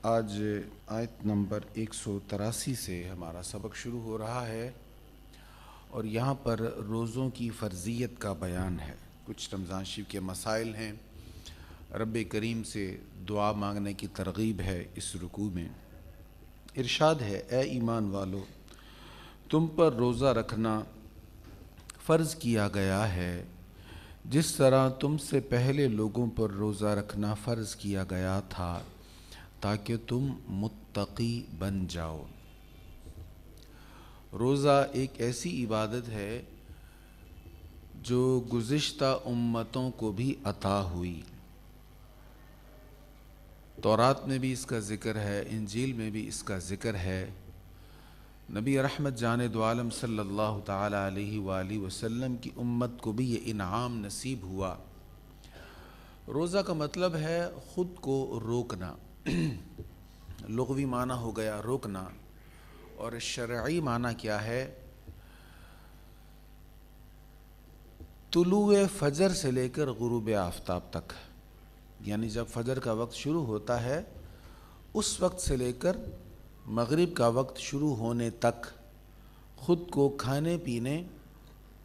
آج آیت نمبر 183 سے ہمارا سبق شروع ہو رہا ہے اور یہاں پر روزوں کی فرضیت کا بیان ہے۔ کچھ رمضان شریف کے مسائل ہیں، رب کریم سے دعا مانگنے کی ترغیب ہے۔ اس رکوع میں ارشاد ہے، اے ایمان والو، تم پر روزہ رکھنا فرض کیا گیا ہے جس طرح تم سے پہلے لوگوں پر روزہ رکھنا فرض کیا گیا تھا تاکہ تم متقی بن جاؤ۔ روزہ ایک ایسی عبادت ہے جو گزشتہ امتوں کو بھی عطا ہوئی۔ تورات میں بھی اس کا ذکر ہے، انجیل میں بھی اس کا ذکر ہے۔ نبی رحمت جاند عالم صلی اللہ تعالی علیہ وآلہ وسلم کی امت کو بھی یہ انعام نصیب ہوا۔ روزہ کا مطلب ہے خود کو روکنا، لغوی معنی ہو گیا روکنا، اور شرعی معنی کیا ہے؟ طلوع فجر سے لے کر غروب آفتاب تک، یعنی جب فجر کا وقت شروع ہوتا ہے اس وقت سے لے کر مغرب کا وقت شروع ہونے تک خود کو کھانے پینے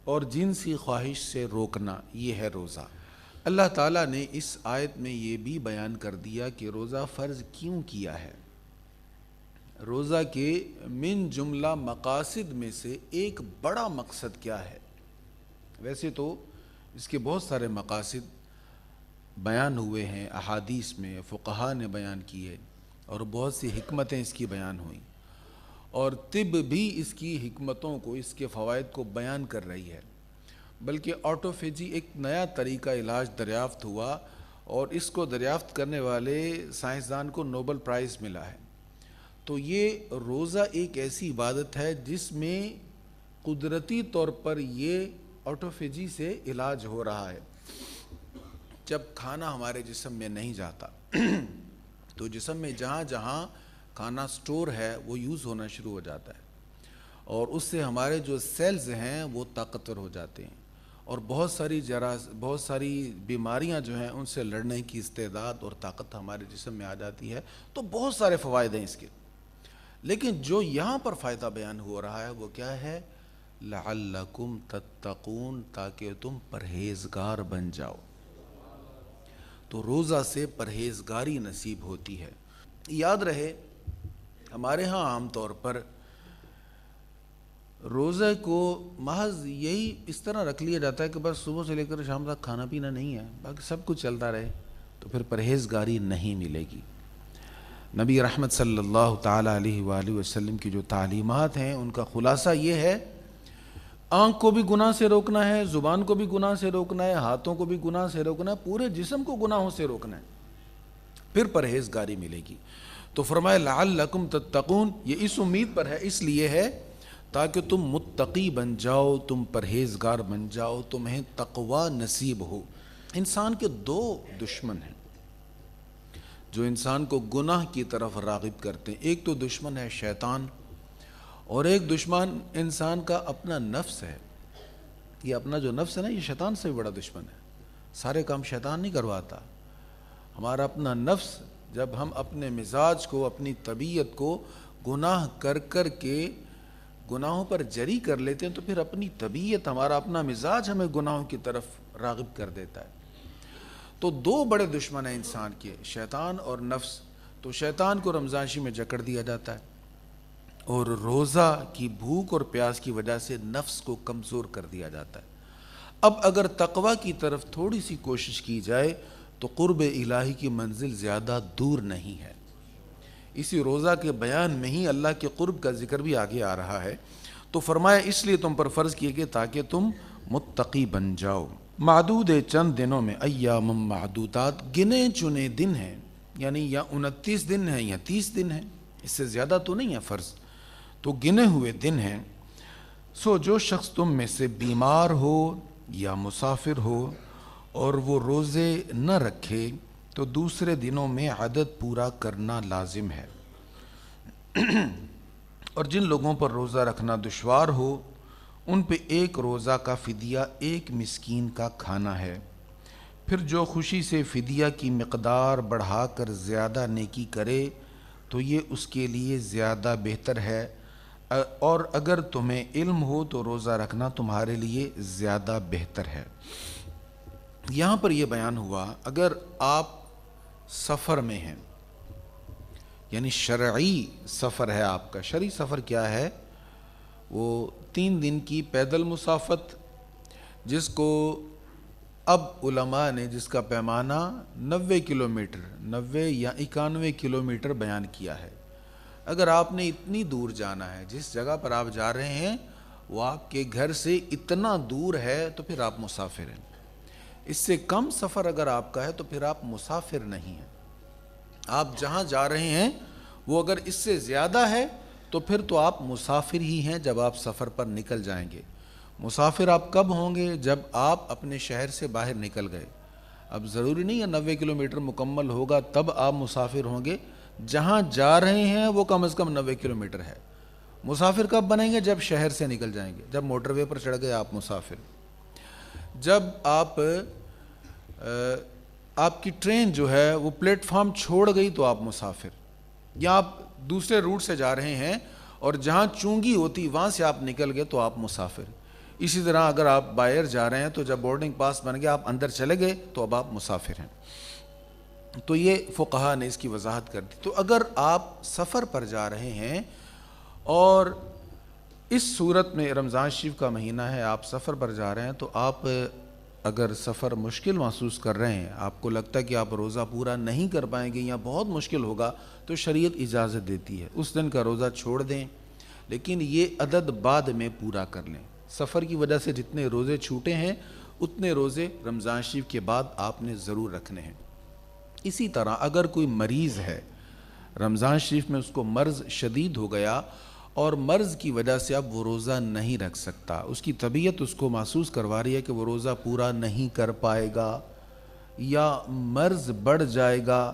اور جنسی خواہش سے روکنا، یہ ہے روزہ۔ اللہ تعالیٰ نے اس آیت میں یہ بھی بیان کر دیا کہ روزہ فرض کیوں کیا ہے۔ روزہ کے من جملہ مقاصد میں سے ایک بڑا مقصد کیا ہے؟ ویسے تو اس کے بہت سارے مقاصد بیان ہوئے ہیں، احادیث میں فقہا نے بیان کیے اور بہت سی حکمتیں اس کی بیان ہوئیں، اور طب بھی اس کی حکمتوں کو، اس کے فوائد کو بیان کر رہی ہے۔ بلکہ آٹوفیجی ایک نیا طریقہ علاج دریافت ہوا، اور اس کو دریافت کرنے والے سائنسدان کو نوبل پرائز ملا ہے۔ تو یہ روزہ ایک ایسی عبادت ہے جس میں قدرتی طور پر یہ آٹوفیجی سے علاج ہو رہا ہے۔ جب کھانا ہمارے جسم میں نہیں جاتا تو جسم میں جہاں جہاں کھانا سٹور ہے وہ یوز ہونا شروع ہو جاتا ہے، اور اس سے ہمارے جو سیلز ہیں وہ طاقتور ہو جاتے ہیں، اور بہت ساری بیماریاں جو ہیں ان سے لڑنے کی استعداد اور طاقت ہمارے جسم میں آ جاتی ہے۔ تو بہت سارے فوائد ہیں اس کے، لیکن جو یہاں پر فائدہ بیان ہو رہا ہے وہ کیا ہے؟ لعلکم تتقون، تاکہ تم پرہیزگار بن جاؤ۔ تو روزہ سے پرہیزگاری نصیب ہوتی ہے۔ یاد رہے، ہمارے ہاں عام طور پر روزے کو محض یہی اس طرح رکھ لیا جاتا ہے کہ بس صبح سے لے کر شام تک کھانا پینا نہیں ہے، باقی سب کچھ چلتا رہے، تو پھر پرہیزگاری نہیں ملے گی۔ نبی رحمت صلی اللہ تعالی علیہ وآلہ وسلم کی جو تعلیمات ہیں ان کا خلاصہ یہ ہے، آنکھ کو بھی گناہ سے روکنا ہے، زبان کو بھی گناہ سے روکنا ہے، ہاتھوں کو بھی گناہ سے روکنا ہے، پورے جسم کو گناہوں سے روکنا ہے، پھر پرہیزگاری ملے گی۔ تو فرمایا لعلکم تتقون، یہ اس امید پر ہے، اس لیے ہے تاکہ تم متقی بن جاؤ، تم پرہیزگار بن جاؤ، تمہیں تقوی نصیب ہو۔ انسان کے دو دشمن ہیں جو انسان کو گناہ کی طرف راغب کرتے ہیں۔ ایک تو دشمن ہے شیطان، اور ایک دشمن انسان کا اپنا نفس ہے۔ یہ اپنا جو نفس ہے نا، یہ شیطان سے بھی بڑا دشمن ہے۔ سارے کام شیطان نہیں کرواتا، ہمارا اپنا نفس جب ہم اپنے مزاج کو، اپنی طبیعت کو گناہ کر کر کے گناہوں پر جری کر لیتے ہیں، تو پھر اپنی طبیعت، ہمارا اپنا مزاج ہمیں گناہوں کی طرف راغب کر دیتا ہے۔ تو دو بڑے دشمن ہیں انسان کے، شیطان اور نفس۔ تو شیطان کو رمضان شریف میں جکڑ دیا جاتا ہے، اور روزہ کی بھوک اور پیاس کی وجہ سے نفس کو کمزور کر دیا جاتا ہے۔ اب اگر تقوی کی طرف تھوڑی سی کوشش کی جائے تو قرب الہی کی منزل زیادہ دور نہیں ہے۔ اسی روزہ کے بیان میں ہی اللہ کے قرب کا ذکر بھی آگے آ رہا ہے۔ تو فرمایا اس لیے تم پر فرض کیے گئے تاکہ تم متقی بن جاؤ۔ معدود چند دنوں میں، ایام معدودات، گنے چنے دن ہیں، یعنی یا 29 دن ہیں یا 30 دن ہیں، اس سے زیادہ تو نہیں ہے فرض، تو گنے ہوئے دن ہیں۔ سو جو شخص تم میں سے بیمار ہو یا مسافر ہو اور وہ روزے نہ رکھے تو دوسرے دنوں میں عدد پورا کرنا لازم ہے۔ اور جن لوگوں پر روزہ رکھنا دشوار ہو ان پہ ایک روزہ کا فدیہ ایک مسکین کا کھانا ہے۔ پھر جو خوشی سے فدیہ کی مقدار بڑھا کر زیادہ نیکی کرے تو یہ اس کے لیے زیادہ بہتر ہے، اور اگر تمہیں علم ہو تو روزہ رکھنا تمہارے لیے زیادہ بہتر ہے۔ یہاں پر یہ بیان ہوا اگر آپ سفر میں ہیں، یعنی شرعی سفر ہے آپ کا۔ شرعی سفر کیا ہے؟ وہ 3 دن کی پیدل مسافت، جس کو اب علماء نے جس کا پیمانہ 90 کلومیٹر 90 یا 91 کلومیٹر بیان کیا ہے۔ اگر آپ نے اتنی دور جانا ہے، جس جگہ پر آپ جا رہے ہیں وہ آپ کے گھر سے اتنا دور ہے، تو پھر آپ مسافر ہیں۔ اس سے کم سفر اگر آپ کا ہے تو پھر آپ مسافر نہیں ہیں۔ آپ جہاں جا رہے ہیں وہ اگر اس سے زیادہ ہے تو پھر تو آپ مسافر ہی ہیں جب آپ سفر پر نکل جائیں گے۔ مسافر آپ کب ہوں گے؟ جب آپ اپنے شہر سے باہر نکل گئے۔ اب ضروری نہیں ہے 90 کلومیٹر مکمل ہوگا تب آپ مسافر ہوں گے، جہاں جا رہے ہیں وہ کم از کم 90 کلومیٹر ہے۔ مسافر کب بنیں گے؟ جب شہر سے نکل جائیں گے، جب موٹر وے پر چڑھ گئے آپ مسافر۔ جب آپ کی ٹرین جو ہے وہ پلیٹ فارم چھوڑ گئی تو آپ مسافر، یا آپ دوسرے روٹ سے جا رہے ہیں اور جہاں چونگی ہوتی وہاں سے آپ نکل گئے تو آپ مسافر۔ اسی طرح اگر آپ باہر جا رہے ہیں تو جب بورڈنگ پاس بن گیا آپ اندر چلے گئے تو اب آپ مسافر ہیں۔ تو یہ فقہا نے اس کی وضاحت کر دی۔ تو اگر آپ سفر پر جا رہے ہیں اور اس صورت میں رمضان شریف کا مہینہ ہے، آپ سفر پر جا رہے ہیں، تو آپ اگر سفر مشکل محسوس کر رہے ہیں، آپ کو لگتا ہے کہ آپ روزہ پورا نہیں کر پائیں گے یا بہت مشکل ہوگا، تو شریعت اجازت دیتی ہے اس دن کا روزہ چھوڑ دیں، لیکن یہ عدد بعد میں پورا کر لیں۔ سفر کی وجہ سے جتنے روزے چھوٹے ہیں اتنے روزے رمضان شریف کے بعد آپ نے ضرور رکھنے ہیں۔ اسی طرح اگر کوئی مریض ہے، رمضان شریف میں اس کو مرض شدید ہو گیا اور مرض کی وجہ سے اب وہ روزہ نہیں رکھ سکتا، اس کی طبیعت اس کو محسوس کروا رہی ہے کہ وہ روزہ پورا نہیں کر پائے گا، یا مرض بڑھ جائے گا،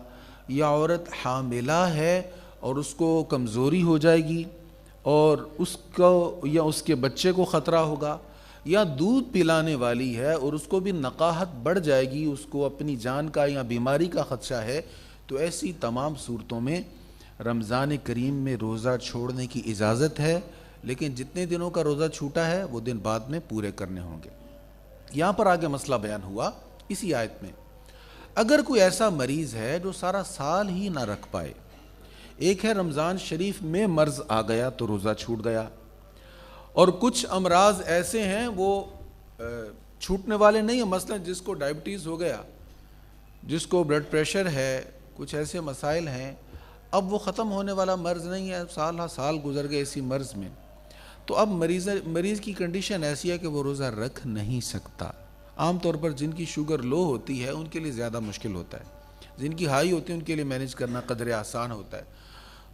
یا عورت حاملہ ہے اور اس کو کمزوری ہو جائے گی اور اس کو یا اس کے بچے کو خطرہ ہوگا، یا دودھ پلانے والی ہے اور اس کو بھی نقاہت بڑھ جائے گی، اس کو اپنی جان کا یا بیماری کا خدشہ ہے، تو ایسی تمام صورتوں میں رمضان کریم میں روزہ چھوڑنے کی اجازت ہے، لیکن جتنے دنوں کا روزہ چھوٹا ہے وہ دن بعد میں پورے کرنے ہوں گے۔ یہاں پر آگے مسئلہ بیان ہوا اسی آیت میں، اگر کوئی ایسا مریض ہے جو سارا سال ہی نہ رکھ پائے، ایک ہے رمضان شریف میں مرض آ گیا تو روزہ چھوٹ گیا، اور کچھ امراض ایسے ہیں وہ چھوٹنے والے نہیں ہیں، مثلا جس کو ڈائبٹیز ہو گیا، جس کو بلڈ پریشر ہے، کچھ ایسے مسائل ہیں، اب وہ ختم ہونے والا مرض نہیں ہے، سال ہا سال گزر گئے اسی مرض میں، تو اب مریض کی کنڈیشن ایسی ہے کہ وہ روزہ رکھ نہیں سکتا۔ عام طور پر جن کی شوگر لو ہوتی ہے ان کے لیے زیادہ مشکل ہوتا ہے، جن کی ہائی ہوتی ہے ان کے لیے مینیج کرنا قدرے آسان ہوتا ہے۔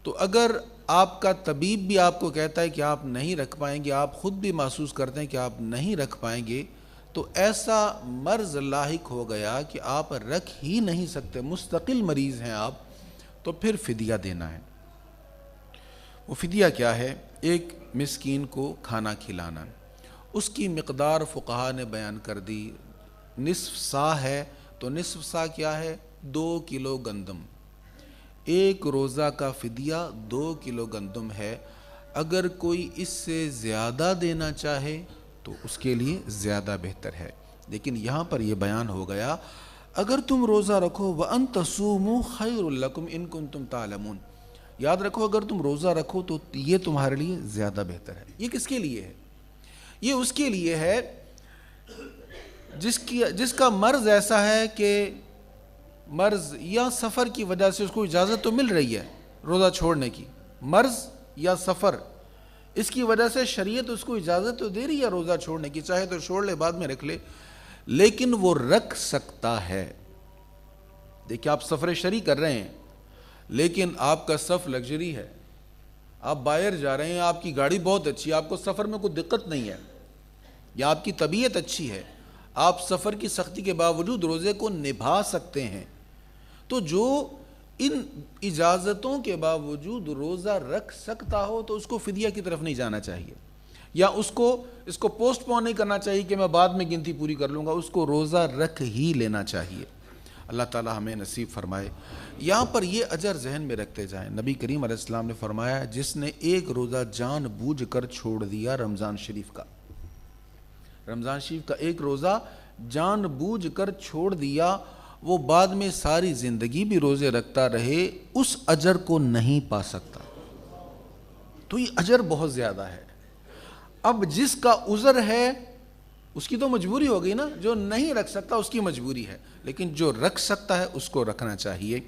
تو اگر آپ کا طبیب بھی آپ کو کہتا ہے کہ آپ نہیں رکھ پائیں گے، آپ خود بھی محسوس کرتے ہیں کہ آپ نہیں رکھ پائیں گے، تو ایسا مرض لاحق ہو گیا کہ آپ رکھ ہی نہیں سکتے، مستقل مریض ہیں آپ، تو پھر فدیہ دینا ہے۔ وہ فدیہ کیا ہے؟ ایک مسکین کو کھانا کھلانا، اس کی مقدار فقہا نے بیان کر دی، نصف سا ہے تو نصف سا کیا ہے؟ 2 کلو گندم، ایک روزہ کا فدیہ 2 کلو گندم ہے۔ اگر کوئی اس سے زیادہ دینا چاہے تو اس کے لیے زیادہ بہتر ہے، لیکن یہاں پر یہ بیان ہو گیا اگر تم روزہ رکھو وَأَن تَصُومُوا خَيْرٌ لَكُمْ إِن كُنتُمْ تَعْلَمُونَ، یاد رکھو اگر تم روزہ رکھو تو یہ تمہارے لیے زیادہ بہتر ہے۔ یہ کس کے لیے ہے؟ یہ اس کے لیے ہے جس کا مرض ایسا ہے کہ مرض یا سفر کی وجہ سے اس کو اجازت تو مل رہی ہے روزہ چھوڑنے کی، مرض یا سفر، اس کی وجہ سے شریعت اس کو اجازت تو دے رہی ہے روزہ چھوڑنے کی، چاہے تو چھوڑ لے بعد میں رکھ لے، لیکن وہ رکھ سکتا ہے۔ دیکھیں آپ سفر شرعی کر رہے ہیں لیکن آپ کا صف لگژری ہے، آپ باہر جا رہے ہیں، آپ کی گاڑی بہت اچھی ہے، آپ کو سفر میں کوئی دقت نہیں ہے، یا آپ کی طبیعت اچھی ہے، آپ سفر کی سختی کے باوجود روزے کو نبھا سکتے ہیں، تو جو ان اجازتوں کے باوجود روزہ رکھ سکتا ہو تو اس کو فدیہ کی طرف نہیں جانا چاہیے، یا اس کو پوسٹ پون نہیں کرنا چاہیے کہ میں بعد میں گنتی پوری کر لوں گا، اس کو روزہ رکھ ہی لینا چاہیے۔ اللہ تعالی ہمیں نصیب فرمائے۔ یہاں پر یہ اجر ذہن میں رکھتے جائیں، نبی کریم علیہ السلام نے فرمایا جس نے ایک روزہ جان بوجھ کر چھوڑ دیا رمضان شریف کا ایک روزہ جان بوجھ کر چھوڑ دیا، وہ بعد میں ساری زندگی بھی روزے رکھتا رہے اس اجر کو نہیں پا سکتا۔ تو یہ اجر بہت زیادہ ہے۔ اب جس کا عذر ہے اس کی تو مجبوری ہو گئی نا، جو نہیں رکھ سکتا اس کی مجبوری ہے، لیکن جو رکھ سکتا ہے اس کو رکھنا چاہیے۔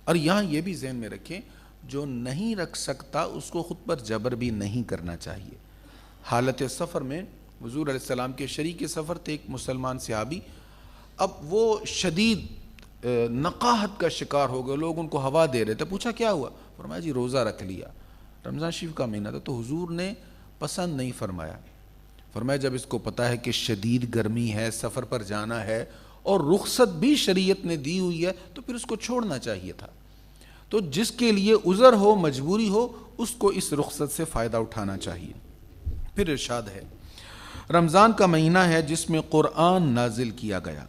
اور یہاں یہ بھی ذہن میں رکھیں، جو نہیں رکھ سکتا اس کو خود پر جبر بھی نہیں کرنا چاہیے۔ حالت سفر میں حضور علیہ السلام کے شریک سفر تھے ایک مسلمان صحابی، اب وہ شدید نقاہت کا شکار ہو گئے، لوگ ان کو ہوا دے رہے تھے، پوچھا کیا ہوا؟ فرمایا جی روزہ رکھ لیا، رمضان شریف کا مہینہ تھا، تو حضور نے پسند نہیں فرمایا۔ فرمایا جب اس کو پتا ہے کہ شدید گرمی ہے، سفر پر جانا ہے اور رخصت بھی شریعت نے دی ہوئی ہے تو پھر اس کو چھوڑنا چاہیے تھا۔ تو جس کے لیے عذر ہو، مجبوری ہو، اس کو اس رخصت سے فائدہ اٹھانا چاہیے۔ پھر ارشاد ہے رمضان کا مہینہ ہے جس میں قرآن نازل کیا گیا،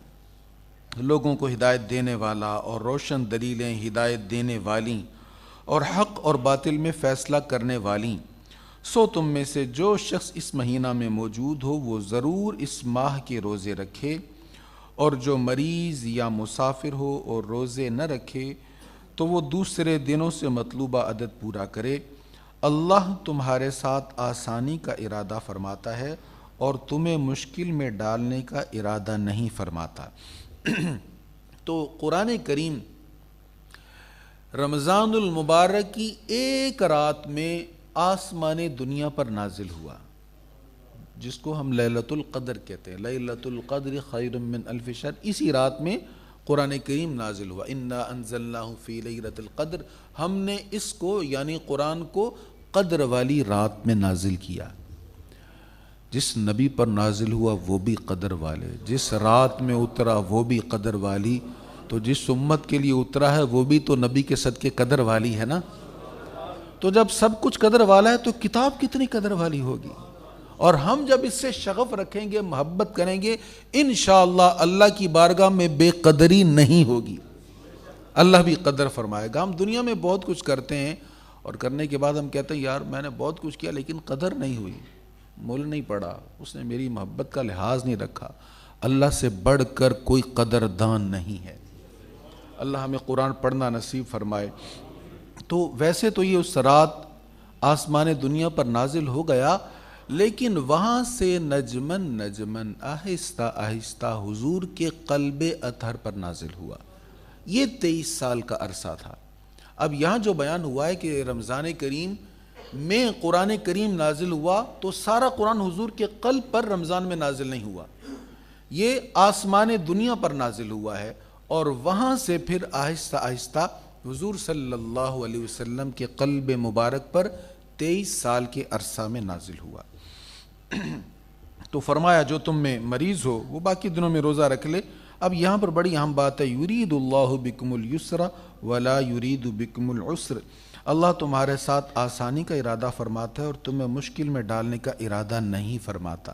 لوگوں کو ہدایت دینے والا اور روشن دلیلیں ہدایت دینے والی اور حق اور باطل میں فیصلہ کرنے والی، سو تم میں سے جو شخص اس مہینہ میں موجود ہو وہ ضرور اس ماہ کے روزے رکھے، اور جو مریض یا مسافر ہو اور روزے نہ رکھے تو وہ دوسرے دنوں سے مطلوبہ عدد پورا کرے۔ اللہ تمہارے ساتھ آسانی کا ارادہ فرماتا ہے اور تمہیں مشکل میں ڈالنے کا ارادہ نہیں فرماتا۔ تو قرآن کریم رمضان المبارک کی ایک رات میں آسمان دنیا پر نازل ہوا، جس کو ہم لیلۃ القدر کہتے ہیں، لیلۃ القدر خیر من الف شہر، اسی رات میں قرآن کریم نازل ہوا۔ انا انزلناہ فی لیلۃ القدر، ہم نے اس کو یعنی قرآن کو قدر والی رات میں نازل کیا۔ جس نبی پر نازل ہوا وہ بھی قدر والے، جس رات میں اترا وہ بھی قدر والی، تو جس امت کے لیے اترا ہے وہ بھی تو نبی کے صدقے قدر والی ہے نا۔ تو جب سب کچھ قدر والا ہے تو کتاب کتنی قدر والی ہوگی، اور ہم جب اس سے شغف رکھیں گے، محبت کریں گے، انشاءاللہ اللہ کی بارگاہ میں بے قدری نہیں ہوگی، اللہ بھی قدر فرمائے گا۔ ہم دنیا میں بہت کچھ کرتے ہیں اور کرنے کے بعد ہم کہتے ہیں یار میں نے بہت کچھ کیا لیکن قدر نہیں ہوئی، مول نہیں پڑا، اس نے میری محبت کا لحاظ نہیں رکھا۔ اللہ سے بڑھ کر کوئی قدردان نہیں ہے۔ اللہ ہمیں قرآن پڑھنا نصیب فرمائے۔ تو ویسے تو یہ اس رات آسمان دنیا پر نازل ہو گیا، لیکن وہاں سے نجمن نجمن آہستہ آہستہ حضور کے قلب اطہر پر نازل ہوا۔ یہ 23 سال کا عرصہ تھا۔ اب یہاں جو بیان ہوا ہے کہ رمضان کریم میں قرآن کریم نازل ہوا، تو سارا قرآن حضور کے قلب پر رمضان میں نازل نہیں ہوا، یہ آسمان دنیا پر نازل ہوا ہے، اور وہاں سے پھر آہستہ آہستہ حضور صلی اللہ علیہ وسلم کے قلب مبارک پر 23 سال کے عرصہ میں نازل ہوا۔ تو فرمایا جو تم میں مریض ہو وہ باقی دنوں میں روزہ رکھ لے۔ اب یہاں پر بڑی اہم بات ہے، یرید اللہ بکم اليسر ولا یرید بکم العسر، اللہ تمہارے ساتھ آسانی کا ارادہ فرماتا ہے اور تمہیں مشکل میں ڈالنے کا ارادہ نہیں فرماتا۔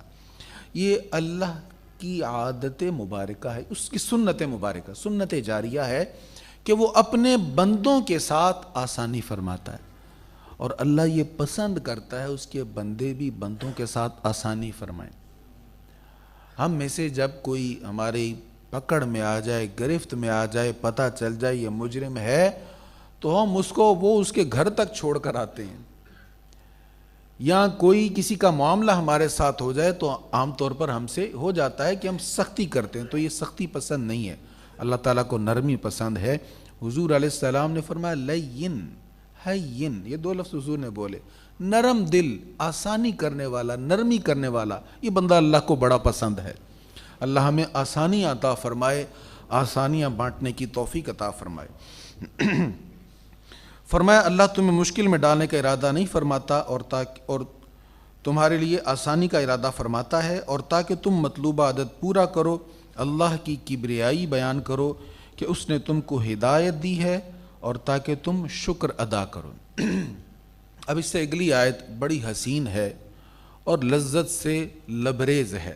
یہ اللہ کی عادت مبارکہ ہے، اس کی سنت مبارکہ، سنت جاریہ ہے کہ وہ اپنے بندوں کے ساتھ آسانی فرماتا ہے، اور اللہ یہ پسند کرتا ہے اس کے بندے بھی بندوں کے ساتھ آسانی فرمائیں۔ ہم میں سے جب کوئی ہماری پکڑ میں آ جائے، گرفت میں آ جائے، پتہ چل جائے یہ مجرم ہے، تو ہم وہ اس کے گھر تک چھوڑ کر آتے ہیں، یا کوئی کسی کا معاملہ ہمارے ساتھ ہو جائے تو عام طور پر ہم سے ہو جاتا ہے کہ ہم سختی کرتے ہیں، تو یہ سختی پسند نہیں ہے، اللہ تعالیٰ کو نرمی پسند ہے۔ حضور علیہ السلام نے فرمایا لین ہین، یہ 2 لفظ حضور نے بولے، نرم دل، آسانی کرنے والا، نرمی کرنے والا، یہ بندہ اللہ کو بڑا پسند ہے۔ اللہ ہمیں آسانی عطا فرمائے، آسانیاں بانٹنے کی توفیق عطا فرمائے۔ فرمایا اللہ تمہیں مشکل میں ڈالنے کا ارادہ نہیں فرماتا، اور تمہارے لیے آسانی کا ارادہ فرماتا ہے، اور تاکہ تم مطلوبہ عدد پورا کرو، اللہ کی کبریائی بیان کرو کہ اس نے تم کو ہدایت دی ہے، اور تاکہ تم شکر ادا کرو۔ اب اس سے اگلی آیت بڑی حسین ہے اور لذت سے لبریز ہے۔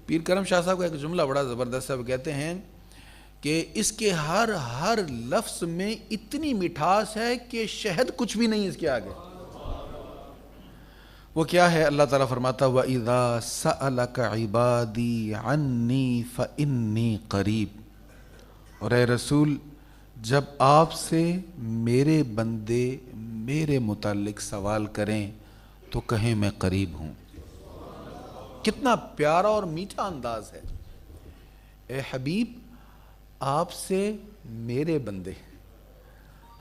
پیر کرم شاہ صاحب کا ایک جملہ بڑا زبردست ہے، وہ کہتے ہیں کہ اس کے ہر لفظ میں اتنی مٹھاس ہے کہ شہد کچھ بھی نہیں اس کے آگے۔ وہ کیا ہے؟ اللہ تعالیٰ فرماتا وَإِذَا سَأَلَكَ عِبَادِي عَنِّي فَإِنِّي قَرِيب، اور اے رسول جب آپ سے میرے بندے میرے متعلق سوال کریں تو کہیں میں قریب ہوں۔ کتنا پیارا اور میٹھا انداز ہے۔ اے حبیب آپ سے میرے بندے،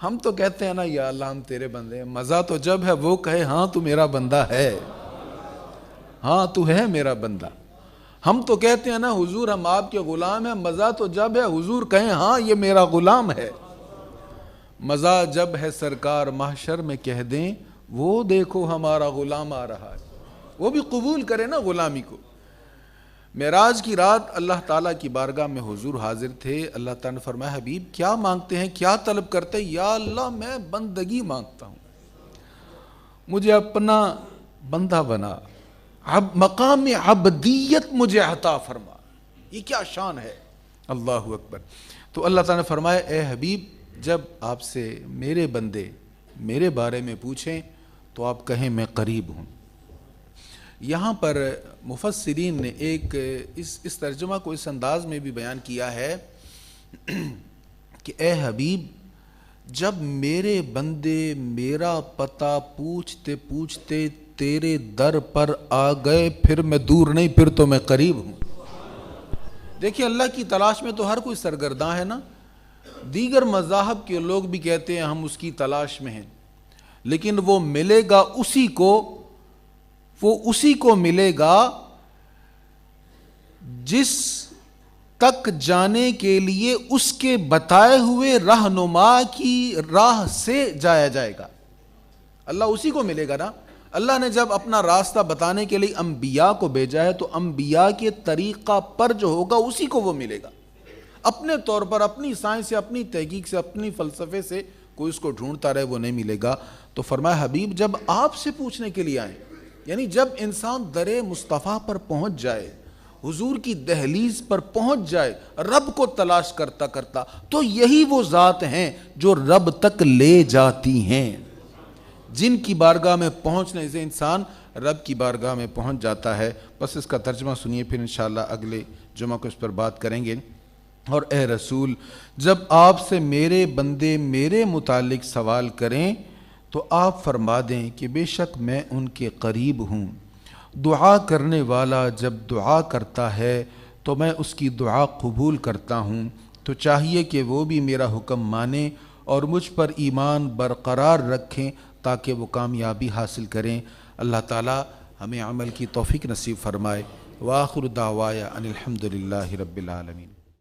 ہم تو کہتے ہیں نا یا اللہ ہم تیرے بندے ہیں، مزہ تو جب ہے وہ کہے ہاں تو میرا بندہ ہے، ہاں تو ہے میرا بندہ۔ ہم تو کہتے ہیں نا حضور ہم آپ کے غلام ہیں، مزہ تو جب ہے حضور کہیں ہاں یہ میرا غلام ہے۔ مزہ جب ہے سرکار محشر میں کہہ دیں وہ دیکھو ہمارا غلام آ رہا ہے، وہ بھی قبول کرے نا غلامی کو۔ معراج کی رات اللہ تعالیٰ کی بارگاہ میں حضور حاضر تھے۔ اللہ تعالیٰ نے فرمایا حبیب کیا مانگتے ہیں، کیا طلب کرتے ہیں؟ یا اللہ میں بندگی مانگتا ہوں، مجھے اپنا بندہ بنا، مقام عبدیت مجھے عطا فرما۔ یہ کیا شان ہے، اللہ اکبر۔ تو اللہ تعالیٰ نے فرمایا اے حبیب جب آپ سے میرے بندے میرے بارے میں پوچھیں تو آپ کہیں میں قریب ہوں۔ یہاں پر مفسرین نے ایک اس ترجمہ کو اس انداز میں بھی بیان کیا ہے کہ اے حبیب جب میرے بندے میرا پتہ پوچھتے پوچھتے تیرے در پر آ گئے پھر میں دور نہیں، پھر تو میں قریب ہوں۔ دیکھیں اللہ کی تلاش میں تو ہر کوئی سرگرداں ہے نا۔ دیگر مذاہب کے لوگ بھی کہتے ہیں ہم اس کی تلاش میں ہیں، لیکن وہ ملے گا اسی کو ملے گا جس تک جانے کے لیے اس کے بتائے ہوئے رہنما کی راہ سے جایا جائے گا۔ اللہ اسی کو ملے گا نا۔ اللہ نے جب اپنا راستہ بتانے کے لیے انبیاء کو بھیجا ہے تو انبیاء کے طریقہ پر جو ہوگا اسی کو وہ ملے گا۔ اپنے طور پر اپنی سائنس سے، اپنی تحقیق سے، اپنی فلسفے سے کوئی اس کو ڈھونڈتا رہے وہ نہیں ملے گا۔ تو فرمایا حبیب جب آپ سے پوچھنے کے لیے آئیں، یعنی جب انسان در مصطفیٰ پر پہنچ جائے، حضور کی دہلیز پر پہنچ جائے رب کو تلاش کرتا کرتا، تو یہی وہ ذات ہیں جو رب تک لے جاتی ہیں، جن کی بارگاہ میں پہنچنے سے انسان رب کی بارگاہ میں پہنچ جاتا ہے۔ بس اس کا ترجمہ سنیے، پھر انشاءاللہ اگلے جمعہ کو اس پر بات کریں گے۔ اور اے رسول جب آپ سے میرے بندے میرے متعلق سوال کریں تو آپ فرما دیں کہ بے شک میں ان کے قریب ہوں۔ دعا کرنے والا جب دعا کرتا ہے تو میں اس کی دعا قبول کرتا ہوں، تو چاہیے کہ وہ بھی میرا حکم مانیں اور مجھ پر ایمان برقرار رکھیں تاکہ وہ کامیابی حاصل کریں۔ اللہ تعالی ہمیں عمل کی توفیق نصیب فرمائے۔ وآخر دعوایا ان الحمد للہ رب العالمین۔